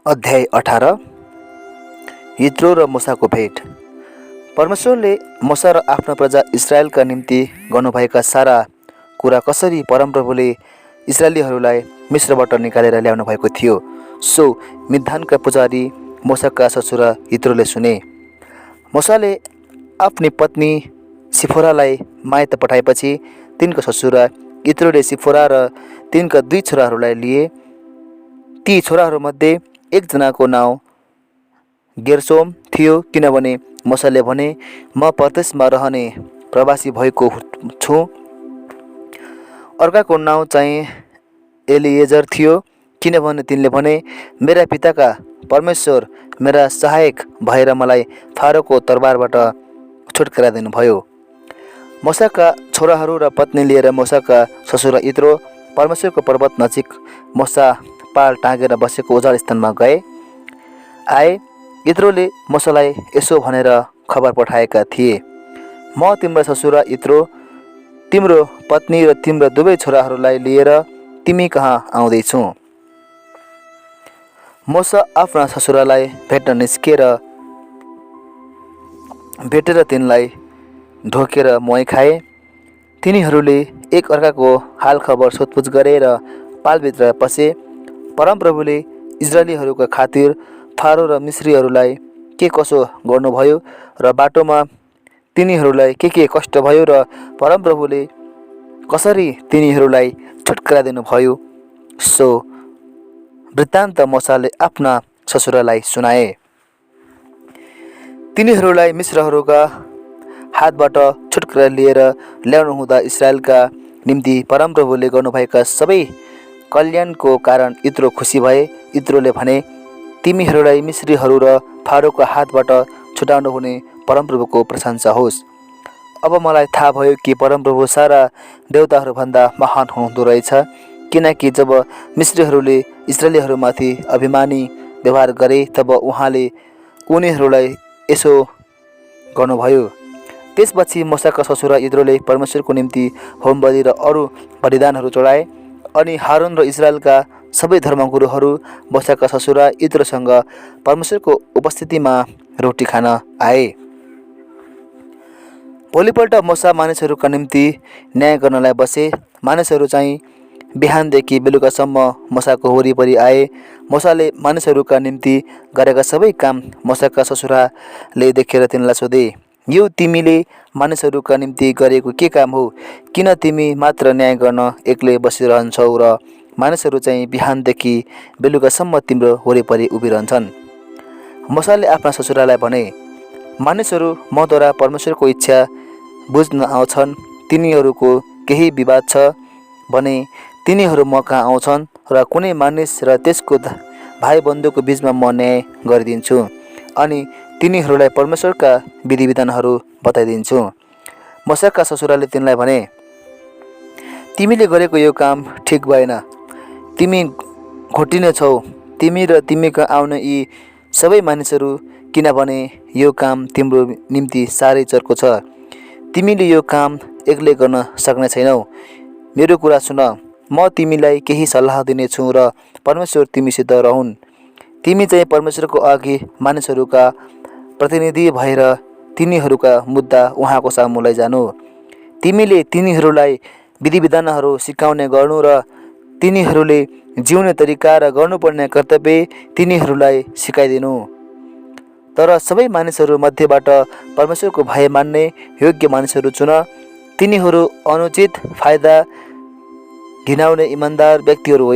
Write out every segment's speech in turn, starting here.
अध्याय 18 यित्रो र मूसाको भेट। परमेश्वरले मूसा र आफ्ना प्रजा इस्राएलका निम्ति गर्नुभएका सारा कुरा कसरी परमप्रभुले इस्राएलीहरूलाई मिस्रबाट निकालेर ल्याउनु भएको थियो, सो मिद्यानका पुजारी मूसाका ससुरा यित्रोले सुने। मूसाले आफ्नी पत्नी सिफोरालाई माइत पठाएपछि तिनका ससुरा यित्रोले सिफोरा र तिनका 2 छोराहरूलाई लिए। ती छोराहरूमध्ये एकजनाको नाउँ गेर्सोम थियो, किनभने मूसाले भने, म परदेशमा रहने प्रवासी भएको छु। अर्काको नाउँ चाहिँ एलिएजर थियो, किनभने तिनले भने, मेरा पिताका परमेश्वर मेरा सहायक भएर मलाई फारोको तरबारबाट छुटकारा दिनुभयो। मूसाका छोराहरू र पत्नी लिएर मूसाका ससुरा यित्रो परमेश्वरको पर्वत नजिक मूसा पाल टाँगेर बसेको उजाड स्थानमा आए। यित्रोले मूसालाई यसो भनेर खबर पठाएका थिए, म तिम्रो ससुरा यित्रो तिम्रो पत्नी र तिम्रो 2 छोराहरूलाई लिएर तिमी कहाँ आउँदैछु। मूसा आफ्ना ससुरालाई भेट्न निस्केर भेटेर तिनलाई ढोकेर मुहाई खाए। तिनीहरूले एक अर्काको हाल खबर सोधपुछ गरेर पालभित्र पसे। परमप्रभुले इस्राएलीहरूका खातिर फारो र मिस्रीहरूलाई के कसो गर्नुभयो र बाटोमा तिनीहरूलाई के कष्ट भयो र परमप्रभुले कसरी तिनीहरूलाई छुटकारा दिनुभयो, सो वृत्तान्त मूसाले आफ्ना ससुरालाई सुनाए। तिनीहरूलाई मिस्रहरूका हातबाट छुटकारा लिएर ल्याउनु हुँदा इस्राएलका निम्ति परमप्रभुले गर्नुभएका सबै कल्याणको कारण यित्रो खुसी भए। यित्रोले भने, तिमीहरूलाई मिस्रीहरू र फारोको हातबाट छुटाउनु हुने परमप्रभुको प्रशंसा होस्। अब मलाई थाहा भयो कि परमप्रभु सारा देवताहरूभन्दा महान हुनुहुँदो रहेछ, किनकि जब मिस्रीहरूले इस्राएलीहरूमाथि अभिमानी व्यवहार गरे तब उहाँले उनीहरूलाई यसो गर्नुभयो। त्यसपछि मूसाका ससुरा यित्रोले परमेश्वरको निम्ति होमबलि र अरू बलिदानहरू चढाए। अनि हारून र इस्राएलका सबै धर्मगुरुहरू मूसाका ससुरा यित्रोसँग परमेश्वरको उपस्थितिमा रोटी खान आए। भोलिपल्ट मूसा मानिसहरूका निम्ति न्याय गर्नलाई बसे। मानिसहरू चाहिँ बिहानदेखि बेलुकासम्म मूसाको वरिपरि आए। मूसाले मानिसहरूका निम्ति गरेका सबै काम मूसाका ससुराले देखेर तिनलाई सोधे, यो तिमीले मानिसहरूका निम्ति गरेको के काम हो? किन तिमी मात्र न्याय गर्न एक्लै बसिरहन्छौ र मानिसहरू चाहिँ बिहानदेखि बेलुकासम्म तिम्रो वरिपरि उभिरहन्छन्? मूसाले आफ्ना ससुरालाई भने, मानिसहरू मद्वारा परमेश्वरको इच्छा बुझ्न आउँछन्। तिनीहरूको केही विवाद छ भने तिनीहरू म कहाँ आउँछन् र कुनै मानिस र त्यसको भाइ बन्धुको बिचमा म न्याय गरिदिन्छु अनि तिनीहरूलाई परमेश्वरका विधिविधानहरू बताइदिन्छु। मूसाका ससुराले तिनलाई भने, तिमीले गरेको यो काम ठिक भएन। तिमी घोटिने छौ, तिमी र तिमीका आउने यी सबै मानिसहरू, किनभने यो काम तिम्रो निम्ति साह्रै चर्को छ। तिमीले यो काम एक्लै गर्न सक्ने छैनौ। मेरो कुरा सुन, म तिमीलाई केही सल्लाह दिनेछु र परमेश्वर तिमीसित रहून्। तिमी चाहिँ परमेश्वरको अघि मानिसहरूका प्रतिनिधि भएर तिनीहरूका मुद्दा उहाँको सामु लैजानु। तिमीले तिनीहरूलाई विधिविधानहरू सिकाउने गर्नु र तिनीहरूले जिउने तरिका र गर्नुपर्ने कर्तव्य तिनीहरूलाई सिकाइदिनु। तर सबै मानिसहरू मध्येबाट परमेश्वरको भय मान्ने योग्य मानिसहरू चुन। तिनीहरू अनुचित फाइदा घिनाउने इमान्दार व्यक्तिहरू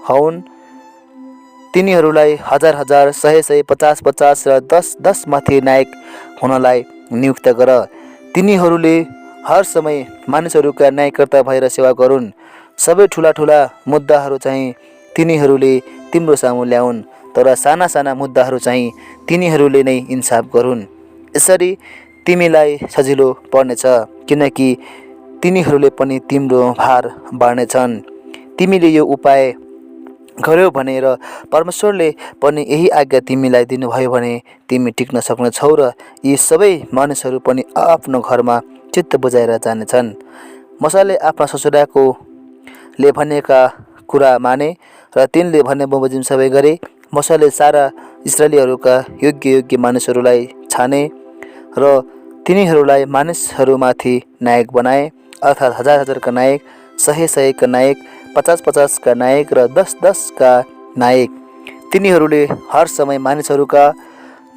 हुन्। तिनीहरूलाई 1000, 100, 50 र 10 माथि नायक हुनलाई नियुक्त गर। तिनीहरूले हर समय मानिसहरूका न्यायकर्ता भएर सेवा गरून्। सबै ठुला मुद्दाहरू चाहिँ तिनीहरूले तिम्रो सामु ल्याउन्, तर साना मुद्दाहरू चाहिँ तिनीहरूले नै इन्साफ गरून्। यसरी तिमीलाई सजिलो पर्नेछ, किनकि तिनीहरूले पनि तिम्रो भार बाँड्नेछन्। तिमीले यो उपाय गर्यौ भने र परमेश्वरले पनि यही आज्ञा तिमीलाई दिनुभयो भने तिमी टिक्न सक्नेछौ र यी सबै मानिसहरू पनि आफ्नो घरमा चित्त बुझाएर जानेछन्। मूसाले आफ्ना ससुराको ले भनेका कुरा माने र तिनले भने बमोजिम सबै गरे। मोसाले सारा इस्राएलीहरूका योग्य मानिसहरूलाई छाने र तिनीहरूलाई मानिसहरूमाथि नायक बनाए, अर्थात् हजार नायक, 100 का नायक, 50 का नायक र 10 का नायक। तिनीहरूले हर समय मानिसहरूका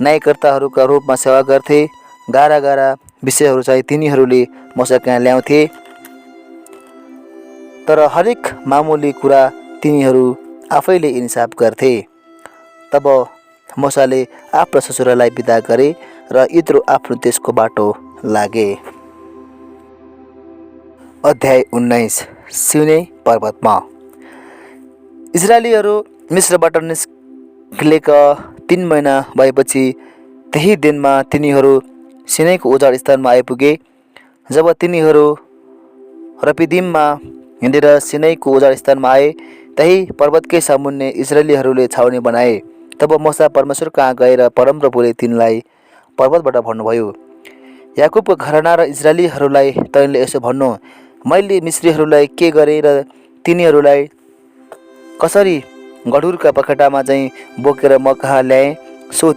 न्यायकर्ताहरूका रूपमा सेवा गर्थे। गाह्रा विषयहरू चाहिँ तिनीहरूले मोसा कहाँ ल्याउँथे, तर हरेक मामुली कुरा तिनीहरू आफैले इन्साफ गर्थे। तब मोसाले आफ्नो ससुरालाई बिदा गरे र यत्रो आफ्नो देशको बाटो लागे। अध्याय 19। सिनै पर्वतमा। इजरायलीहरू मिस्रबाट निस्केका 3 महिना भएपछि त्यही दिनमा तिनीहरू सिनैको उजाड स्थानमा आइपुगे। जब तिनीहरू रपिदिममा हिँडेर सिनैको उजाड स्थानमा आए, त्यही पर्वतकै सामुन्ने इजरायलीहरूले छाउनी बनाए। तब मोसा परमेश्वर कहाँ गएर परमप्रभुले तिनलाई पर्वतबाट भन्नुभयो, याकुबको घराना र इजरायलीहरूलाई तैँले यसो भन्नु, मैले मिस्रीहरूलाई के गरेँ र तिनीहरूलाई कसरी गढुरका पखेटामा चाहिँ बोकेर म कहाँ ल्याएँ, सो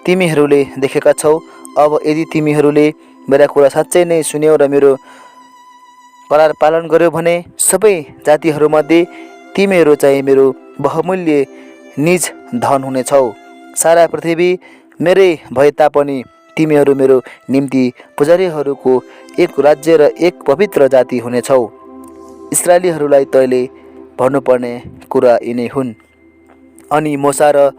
तिमीहरूले देखेका छौ। अब यदि तिमीहरूले मेरा कुरा साँच्चै नै सुन्यौ र मेरो करार पालन गर्यो भने सबै जातिहरूमध्ये तिमीहरू चाहिँ मेरो बहुमूल्य निज धन हुनेछौ। सारा पृथ्वी मेरै भए तापनि तिमीहरू मेरो निम्ति पुजारीहरूको एक राज्य र एक पवित्र जाति हुनेछौ। इस्राएलीहरूलाई तैँले भन्नुपर्ने कुरा यिनै हुन्। अनि मोसा र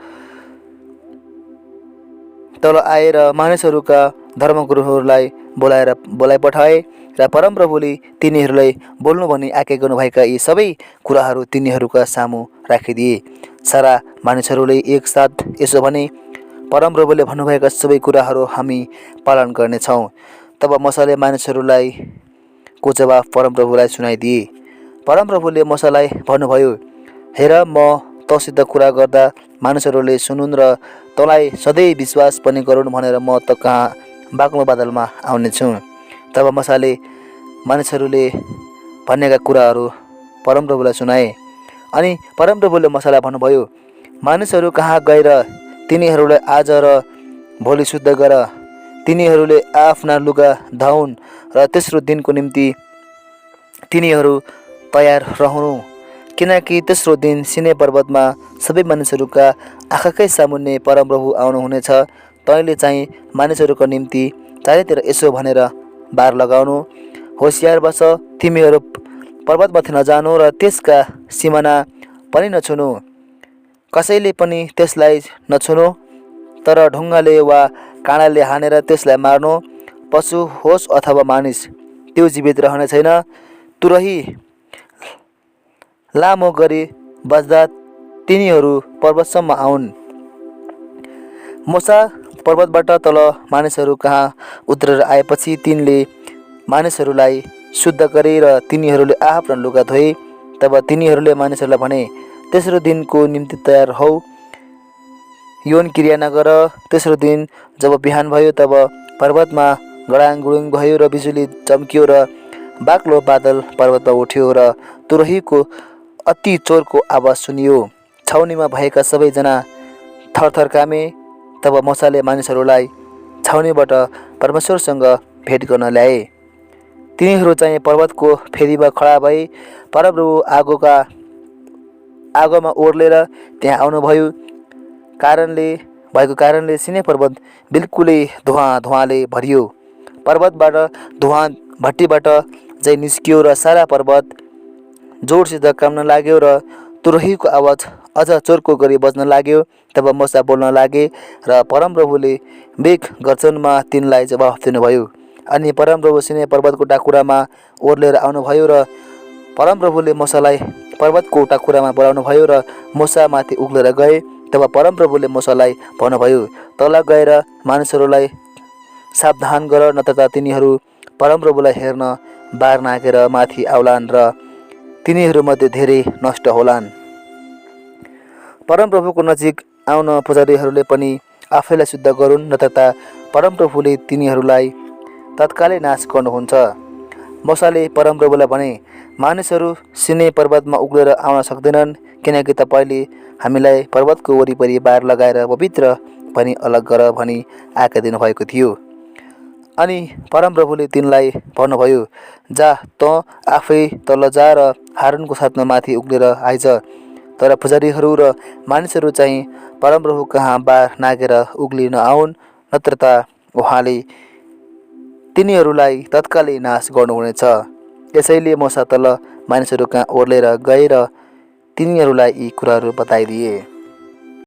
तल आएर मानिसहरूका धर्मगुरुहरूलाई बोलाइ पठाए र परमप्रभुले तिनीहरूलाई बोल्नु भनी आज्ञा गर्नुभएका यी सबै कुराहरू तिनीहरूका सामु राखिदिए। सारा मानिसहरूले एकसाथ यसो भने, परमप्रभुले भन्नुभएका सबै कुराहरू हामी पालन गर्नेछौँ। तब मोसाले मानिसहरूलाई को जवाफ परमप्रभुलाई सुनाइदिए। परमप्रभुले मोसालाई भन्नुभयो, हेर, म तँसित कुरा गर्दा मानिसहरूले सुनुन् र तँलाई सधैँ विश्वास पनि गरून् भनेर म त कहाँ बाक्लो बादलमा आउनेछु। तब मोसाले मानिसहरूले भनेका कुराहरू परमप्रभुलाई सुनाए। अनि परमप्रभुले मोसालाई भन्नुभयो, मानिसहरू कहाँ गएर तिनीहरूलाई आज र भोलि शुद्ध गर। तिनीहरूले आफ्ना लुगा धुउन् र तेस्रो दिनको निम्ति तिनीहरू तयार रहनु, किनकि तेस्रो दिन सिनै पर्वतमा सबै मानिसहरूका आँखाकै सामुन्ने परमप्रभु आउनुहुनेछ। तैँले चाहिँ मानिसहरूको निम्ति चारैतिर यसो भनेर बार लगाउनु, होसियार बस, तिमीहरू पर्वतमाथि नजानु र त्यसका सिमाना पनि नछुनु, कसैले पनि त्यसलाई नछुनु, तर ढुङ्गाले वा काँडाले हानेर त्यसलाई मार्नु। पशु होस् अथवा मानिस, त्यो जीवित रहने छैन। तुरही लामो गरी बज्दा तिनीहरू पर्वतसम्म आउन्। मोसा पर्वतबाट तल मानिसहरू कहाँ उत्रेर आएपछि तिनले मानिसहरूलाई शुद्ध गरे र तिनीहरूले आफ्ना लुगा धोए। तब तिनीहरूले मानिसहरूलाई भने, तेस्रो दिनको निम्ति तयार हौ, यौन क्रिया नगर। तेस्रो दिन जब बिहान भयो तब पर्वतमा गडाङगुडुङ भयो र बिजुली चम्कियो र बाक्लो बादल पर्वतमा उठ्यो र तुरहीको अति जोरको आवाज सुनियो। छाउनीमा भएका सबैजना थरथर कामे। तब मोसाले मानिसहरूलाई छाउनीबाट परमेश्वरसँग भेट गर्न ल्याए। तिनीहरू चाहिँ पर्वतको फेदीमा खडा भए। परमप्रभु आगोमा ओर्लेर त्यहाँ आउनुभयो। भएको कारणले सिनै पर्वत बिल्कुलै धुवाँले भरियो। पर्वतबाट धुवाँ भट्टीबाट चाहिँ निस्कियो र सारा पर्वत जोडसित काम्न लाग्यो र तुरहीको आवाज अझ जोरको गरी बज्न लाग्यो। तब मोसा बोल्न लागे र परमप्रभुले मेघ गर्जनमा तिनलाई जवाफ दिनुभयो। अनि परमप्रभु सिनै पर्वतको टाकुरामा ओर्लेर आउनुभयो र परमप्रभुले मोसालाई पर्वतको टाकुरामा बोलाउनुभयो र मोसा माथि उक्लेर गए। तब परमप्रभुले मोसालाई भन्नुभयो, तल गएर मानिसहरूलाई सावधान गर, नत्र तिनीहरू परमप्रभुलाई हेर्न बार नागेर माथि आउलान् र तिनीहरूमध्ये धेरै नष्ट होलान्। परमप्रभुको नजिक आउन पुजारीहरूले पनि आफैलाई शुद्ध गरून्, नत्र परमप्रभुले तिनीहरूलाई तत्कालै नाश गर्नुहुन्छ। मूसाले परमप्रभुलाई भने, मानिसहरू सिनै पर्वतमा उक्लेर आउन सक्दैनन्, किनकि तपाईँले हामीलाई पर्वतको वरिपरि बार लगाएर पवित्र भनी अलग गर भनी आज्ञा दिनुभएको थियो। अनि परमप्रभुले तिनलाई भन्नुभयो, जा त आफै तल जा र हारुनको साथमा माथि उक्लेर आइज। तर पुजारीहरू र मानिसहरू चाहिँ परमप्रभु कहाँ बार नागेर उक्लिन आउन्, नत्र त उहाँले तिनीहरूलाई तत्कालै नाश गर्नुहुनेछ। यसैले मूसा तल मानिसहरू कहाँ ओर्लेर गए र तिनीहरूलाई यी कुराहरू बताइदिए।